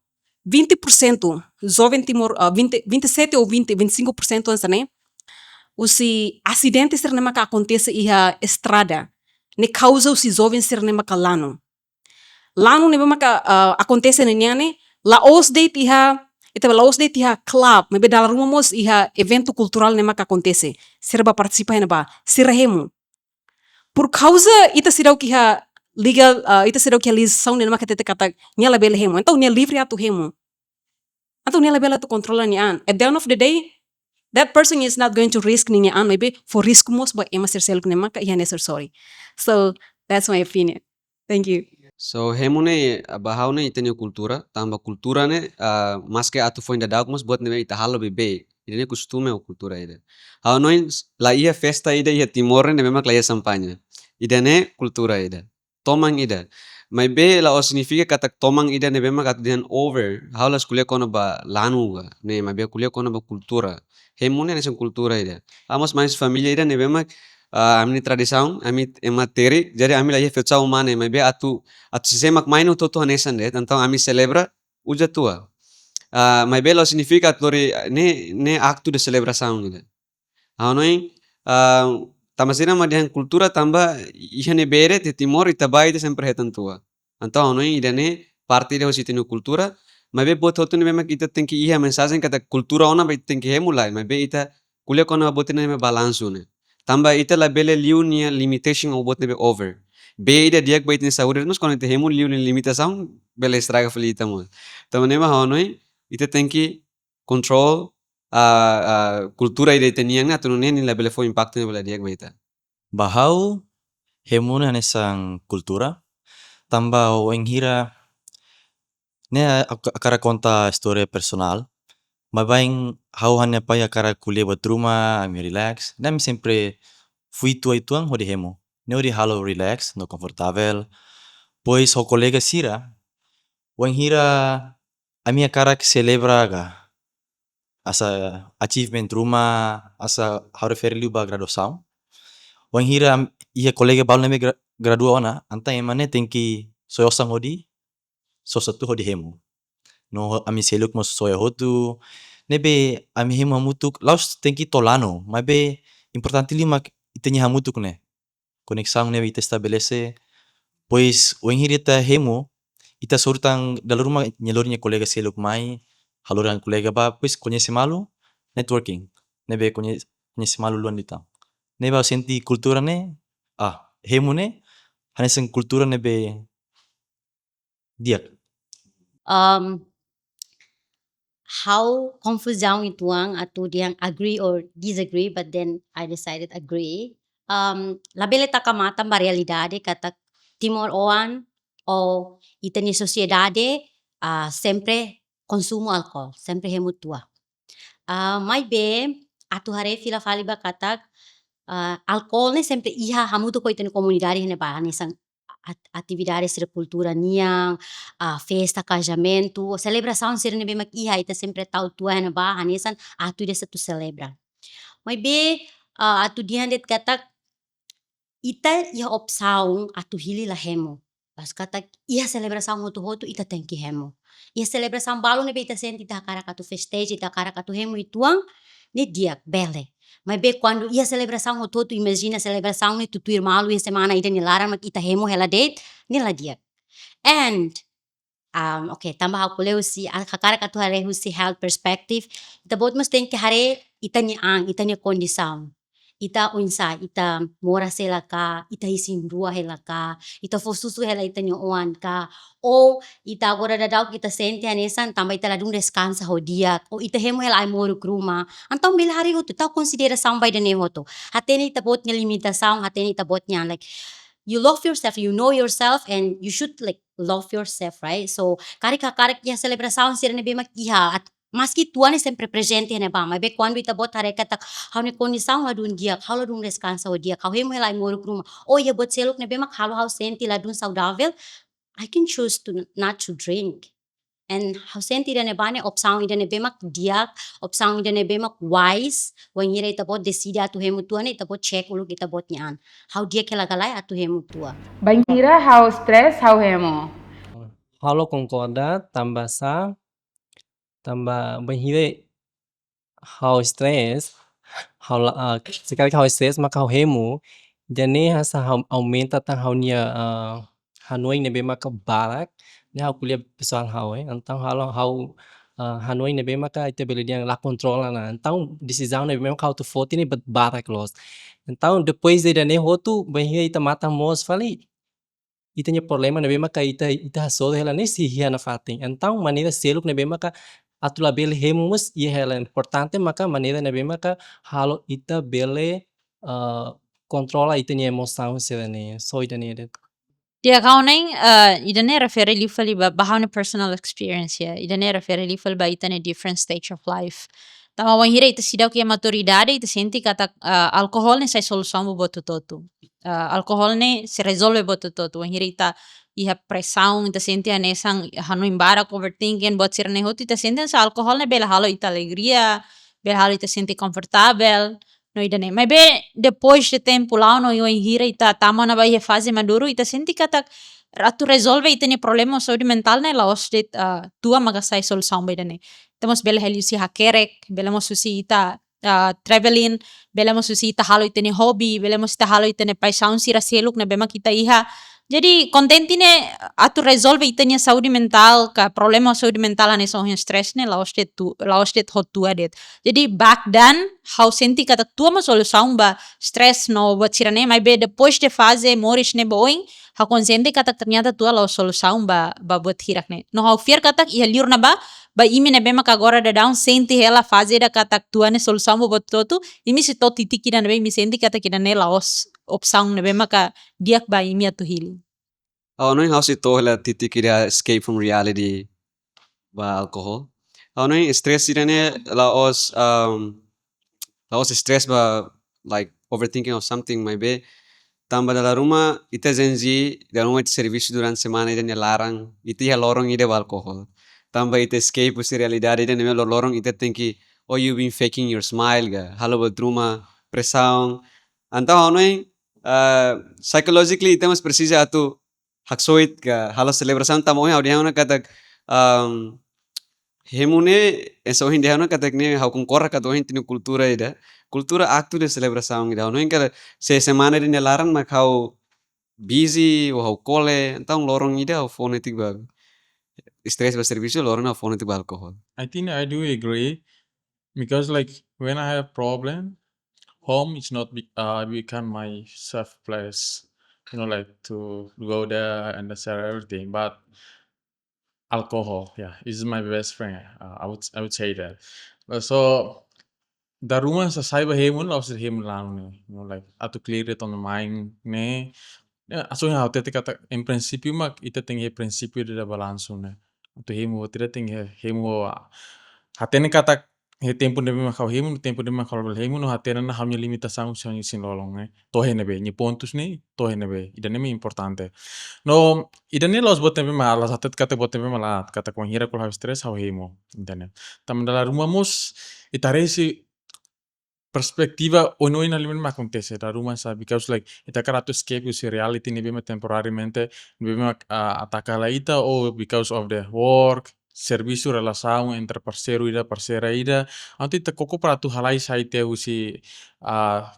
20%, jovem Timor, 27 ou 25% ansane, usi acidente ser nema ka acontece iha estrada, ne causa usi jovem ser nema ka lano. Lano nema ka acontece neniane, laos date iha club, mebe dala rumah mos iha evento cultural nema ka acontece, serba participa hena sirahemu. Por causa ita sidau que iha legal ita será que a lição nema katete kata nia label hemu então nia livre atu hemu então nia label atu controla ni an at the end of the day that person is not going to risk ni an maybe for risk mos ba ema ser seluk nema ka iha necessary so that's my opinion thank you. So hemu ne bahau ne itene cultura tamba cultura ne mas que atu foi dadak mos buat ne ita halo bebe ini costume o cultura ida hau noin la ia festa ida ia Timor ne memang la ia sampanya ida ne cultura ida tomang ida mai be la o significa kata tomang ida ne bema kata dian over haulas kuliah kono ba lanu ga ne mai be kuliah kono ba kultura hemu ne nesen kultura ida amos mais familia ida ne bema amni tradisaun ami emateri jadi ami la ia fetsau mane mai be atu sisemak mainu toto hanesan de tentang ami celebra uja tua mai be la significa tlori ne acto de celebração ida hanoi tamasina madihan kultura tamba ihane bere te Timor itabai de sempre hetan tua. Então noi idane parte de hositinu kultura, mas be bot hotu ne memang kita tenki iha mensagem kata kultura ona be tenki hemulai, mas be ita kuliah kona botina me balansu ne. Tamba ita la bele liunia limitation o bot ne be over. Be ida diak bait ne saúde nos kona te hemu liu ne limitação bele estraga felita mo. Tama nema hanoi ita tenki control kultura ida teniang na tunu ne ni la bele fo impacto ne bela diak baita. Bahau hemu na nesang kultura tamba o enghira ne akara conta história personal mabaing hau hanya pai akara kuliah buat rumah ami relax nami sempre fui tua ituang hodi hemu ne hodi halo relax no confortável pois ho colega sira o enghira ami akara que celebra ga asa achievement rumah asa hau referi liu ba graduação o enghira ia colega baul neme gradua ona anta emane tenki soyosang hodi so satu hodi hemu no ami seluk mos soya hotu nebe ami hemu hamutuk laos tenki tolano mabe importante lima itenya hamutuk ne conexão nebe ita estabelece pois o enghira ita hemu ita surtang dalam rumah nyelornya colega seluk mai haloran colega ba pois conhece malu networking nebe conhece malu luan ditang nebe au senti kultura ne hemu ne haneseng kultura nebe diak how confusão ituang atu diang agree or disagree, but then I decided agree. Labele takamata ba realidade kata Timor Oan o itani sociedade sempre consumo alcohol, sempre hemu tua. Mai be atu hare fila fali ba katak alcohol ne sempre iha hamu tu ko itani comunidade ne ba nisang atividades de cultura niang, festa, casamento, celebração sira ne bemak iha ita sempre tau tua na ba hanisan atu desa tu celebra. Mai be atu dihan det katak ita iha opsaung atu hili la hemo. Pas katak iha celebração hotu ita tenki hemo. Iha celebração balu ne be ita senti ita karak atu festeja ita karak atu hemo ituang ne diak bele. Mas be quando ia celebração hotu imagina celebração ne tutuir malu ia semana ida ni larang mak ita hemo hela date ni la diak. And okay, tambah aku leu si kakara katu hare hu si health perspective. Ita bot mas tenki hare ita ni ita ni kondisão. Ita unsa, ita mora sela ka, ita hisin rua hela ka, ita fosusu hela ita ni oan ka, o ita agora dadau kita sente anesan tambah ita ladung descansa ho diak, o ita hemo hela ai moru kruma. Antau mila hari hotu, tau consideração by the name hotu. Hatene ita bot nya limitação, hatene ita bot nya like, you love yourself, you know yourself, and you should like love yourself, right? So, karik niya celebração sira ne bemak iha, at maski Tuhan sempre presente ne ba, mas be quando ita bot hare katak, hau ne condição la dun diak, hau la dun descansa o diak, hau hemo helai moru kruma, o ia bot seluk ne bemak hau senti la dun saudável, I can choose to not to drink. And hau senti ida ne bane opção ida ne bemak diak, opção ida ne bemak wise, wan ira ita bot decide atu hemo tua ne ita bot check uluk ita bot nyaan. Hau dia kela galai atu hemo tua. Banhira hau stress hau hemo. Halo concorda tambah sa tambah banhire hau stress sekali hau stress maka hau hemo jane hasa hau aumenta tang hau nia hanoi nebe maka barak ne hau kuliah pessoal hau então hau hanoi nebe maka ite bele dia la controla na então decisão nebe maka hau tu foti ni bet barak los então depois de dane hotu banhire ita mata mos fali ita nya problema nebe maka ita hasode hela ne si hia na fating então maneira seluk nebe maka atu la bele hemu mus ia hela importante maka maneira nebe maka halo ita bele controla ita nya emoção sila ne so ita ne Dia kau neng ida ne refere lifali ba bahau ne personal experience ya. Ida ne refere lifali ba ita ne different stage of life. Tama wan hira ita sidau kia maturidade ita senti kata alkohol ne sai solução bo botu totu. Alkohol ne se resolve botu totu. Wan hira ita iha pressão ita senti anesang hanu imbara overthinking bot sirne hotu ita senti sa alkohol ne bela halo ita alegria, bela halo ita senti confortável. No ida ne. Mas be depois de tempo lá no wan hira ita tama na ba iha fase maduro ita senti kata ratu resolve ita ne problema saúde mental ne la osdet tua maga sai solução ba ida ne. Temos bela heli si hakerek, bela mo susi ita traveling, bela mo susi ita halo ita ne hobby, bela mo ita halo ita ne paixão sira seluk na bema kita iha. Jadi kontenti ne atu resolve ita ne saúde mental, ka problema saúde mental ane so hin stress ne la osdet hot tua det. Jadi back then how senti kata tua ma solução ba stress no buat sira ne, mas be depois de fase moris ne boing, how consciente kata ternyata tua la solução ba buat hirak ne. No how fear kata iha liur na ba imi ne bema agora da down senti hela fase da kata tua ne solução bo bototu imi si to titiki da ne imi senti kata kida ne laos opção ne bema ka diak ba imi atu hili. Noi hau si to hela titik ida escape from reality ba alcohol. Noi stress ida ne laos stress ba like overthinking of something maybe tambah dalam rumah ita janji dalam rumah itu serviço durante semana ida ne larang itu ya lorong ida ba alcohol. Tambah ita escape usi realidade ida ne lorong ita thinki oh you been faking your smile ga halo ba rumah pressão. Então noi psychologically ita mas precisa atu haksoit ga halo celebração tamo hau dia na kata hemune eso hin dia na kata ne hau concorra kata hin tinu cultura actu de celebração ida no engkala se semana de nelaran mak hau busy ou hau cole então lorong ida hau fonetik ba stress ba serviço lorong hau fonetik ba alcohol. I think I do agree because like when I have problem, home is not become my safe place. You know, like to go there and share everything. But alcohol. Yeah, is my best friend. I would say that. So da rumah sa saiba hemun la sa hemun lanu ne. You know, like to clear it on the mind ne. Ya, asung ha tete kata en principio mak ita ting he principio de balanço ne. To hemu tira ting hemu hatene kata he tempo de mak hemu tempo de mak hemu no hatene na hamnya limitação sin lolong ne. Tohe ne be ni pontos ne tohe ne be. Ida ne me importante. No, idane los botem be malas atet kata botem be malat kata kon hira kul have stress hau hemo idane. Tam dala rumah mus itaresi perspectiva ono in alimen ma acontece da rumah sa because like ita kara to escape usi reality ni bema temporariamente ni bema ataka la ita or because of the work serviço relação entre parceiro ida parceira ida anti ita koko para tu halai saite usi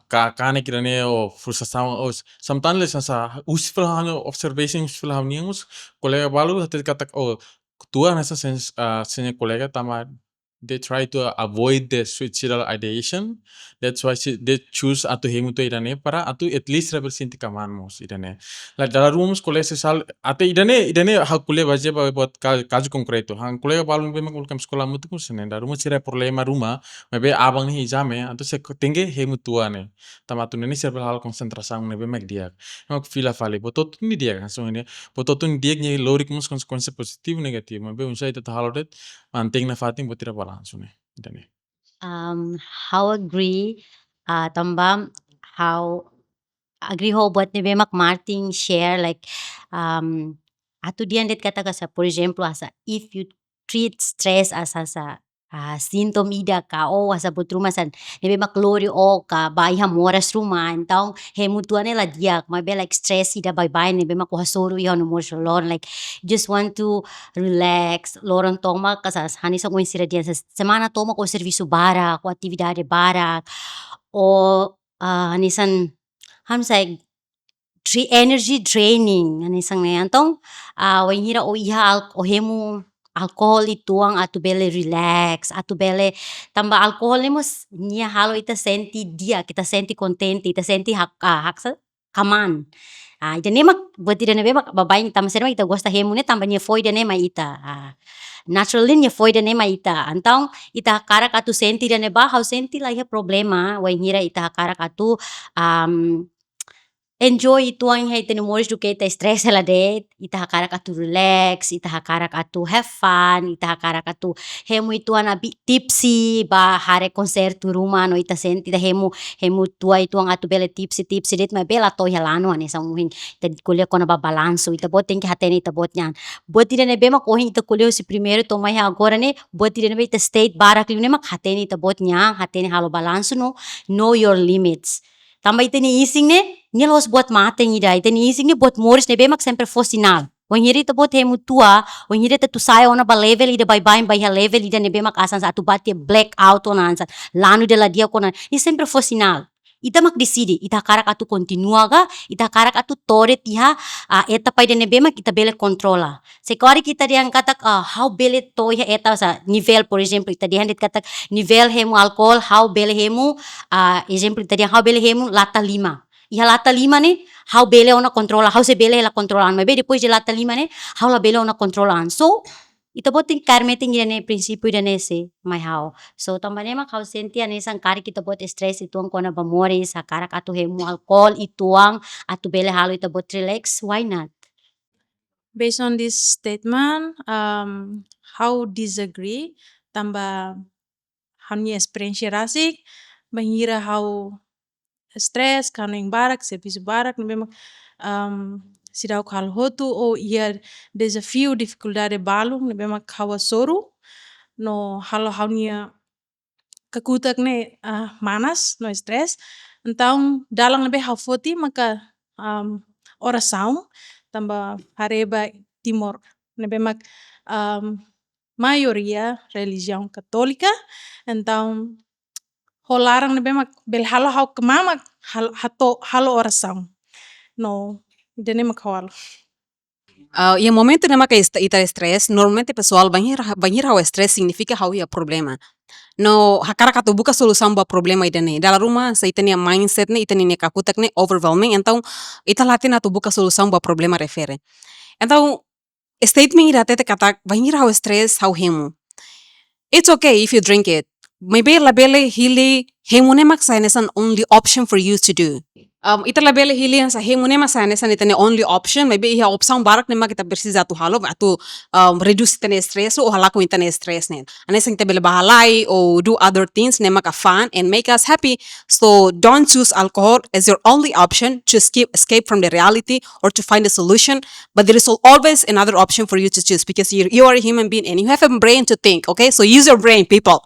kane kirane o frustração o sometimes les sa usi fala observation usi fala nius colega balu até kata o tua nessa senha colega tama they try to avoid the suicidal ideation. That's why they choose atu hemu to idane para atu at least represent kamanmos idane. La dalam rumus kuliah sesal ate idane ha kuliah baje buat kazu konkreto. Hang kuliah balung memang ulkam sekolah mutu kun senen. Da rumus sira problema rumah, mebe abang ni exame atu se tenge hemu tua ne. Tamatu neni serba hal konsentrasang nebe mek dia. Mak fila fale botot ni dia kan so ini. Botot ni dia ni lorik mus konsekuensi positif negatif. Mebe unsa ita halodet manting na fating botira balanso ne. Idane. How agree tamba how agree ho buat ni bemak Martin share like atu dian det kata kasa por exemplo asa if you treat stress as asa sintom ida ka o asa but rumah san ni bemak lori o ka bai ha moras rumah então hemutuan la dia mabe like stress ida bye bye ni bemak ko hasoru ya no more lor like just want to relax loron toma kasa hani sa ko insira dia semana toma ko serviço barak ko atividade barak o hanisan hamsay energy draining anisang na então wainhira o iha o hemu alcohol ituang atu bele relax atu bele tamba alcohol nemos nia halo ita senti dia kita senti contente ita senti haksa kaman ita nemak buat ida nebe babaing tama serma ita gosta hemu ne tamba nia foi nema ita naturally nia foi nema ita então ita karak atu senti dan neba hau senti lah iha problema wainhira ita karak atu enjoy ituang hai tene moris do que ita stress ela det ita hakarak atu relax ita hakarak atu have fun ita hakarak atu hemu ituan abi tipsy ba hare konsertu rumah no ita senti ita hemu tua ituang atu bele tipsy det ma bela to helano ane samuhin ita kuliah kona ba balanço ita bot tem que hatene ita bot nyan bot ida ne bema kohin ita kuliah si primeiro to mai agora ne bot ida ne ita state barak liu ne mak hatene ita bot nyan hatene halo balanço no know your limits tamba ita ni ising ne nia los buat mateng ida ita ni ising ne buat moris ne bemak sempre fosinal wanhiri ita bot hemu tua wanhiri ita tu saya ona ba level ida bye bye ha level ida ne bemak asan satu batia black out ona ansan lanu de la dia kona ni sempre fosinal ita mak decide ita karak atu continua ga ita karak atu tore tiha eta pai de ne bemak ita bele controla sekori kita diang katak how bele to iha eta sa nivel por exemplo ita diang det katak nivel hemu alcohol how bele hemu exemplo ita diang how bele hemu lata 5 iha lata 5 ne how bele ona controla how se bele la controlan mabe depois de lata 5 ne how la bele ona controlan so ita boting karmeting ida prinsipio ida se mai how so tambane mak how senti ane sang kari kita bot stress ituang kona bamoris hakarak atu hemu alcohol ituang atu bele halo ita bot relax why not. Based on this statement, how disagree tamba hanya experience rasik mengira how stress kaneng barak serviço barak memang sidau kal hotu o ia desafio dificuldade balu memang kawa soru no halo hanya kekutak ne manas no stress então dalang lebih hafoti maka oração tamba hareba timor nebe mak maioria religião católica então holarang nebe mak bel halo hau kemamak halo oração no idane mak hawalo. E o momento na que ita stress, normalmente pessoal banhir hau stress significa hau ia problema. No hakarak atu buka solução ba problema ida ne. Dalam rumah sa ita nia mindset ne ita nia kakutak ne overwhelming, então ita latin atu buka solução ba problema refere. Então statement ida tete katak banhira hau stress hau hemu. It's okay if you drink it. Maybe labele hili hemune mak an only option for you to do. Ita labele hili ang sa hemune mak an itane only option. Maybe iha opção barak nema kita precisa tu halo atu reduce itane stress o halako itane stress nen. Anesan kita bele bahalai or do other things nema ka fun and make us happy. So don't choose alcohol as your only option to escape from the reality or to find a solution. But there is always another option for you to choose because you are a human being and you have a brain to think. Okay, so use your brain, people.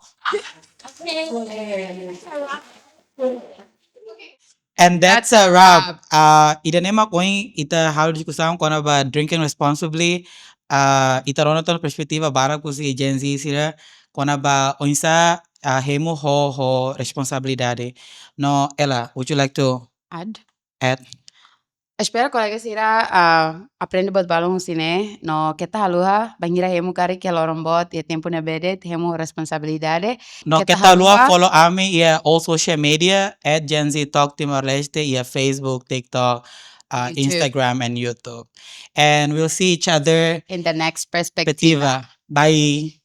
And that's a wrap. Ida nema koin ita hal discussão kona ba drinking responsibly. Ita ronoton perspectiva bara kusi Gen Z sira kona ba oinsa hemu ho responsabilidade. No, Ella, would you like to Ad. add? Espero colega Sira aprende bot balong sine no kita haluha bangira hemu kari ke lorong bot ya tempo na bedet hemu responsabilidade. No, Kita kita lua haluha- follow ami ya all social media at Gen Z Talk Timor Leste, ya Facebook, TikTok, YouTube. Instagram, and YouTube. And we'll see each other. In the next perspective. Perspectiva. Bye.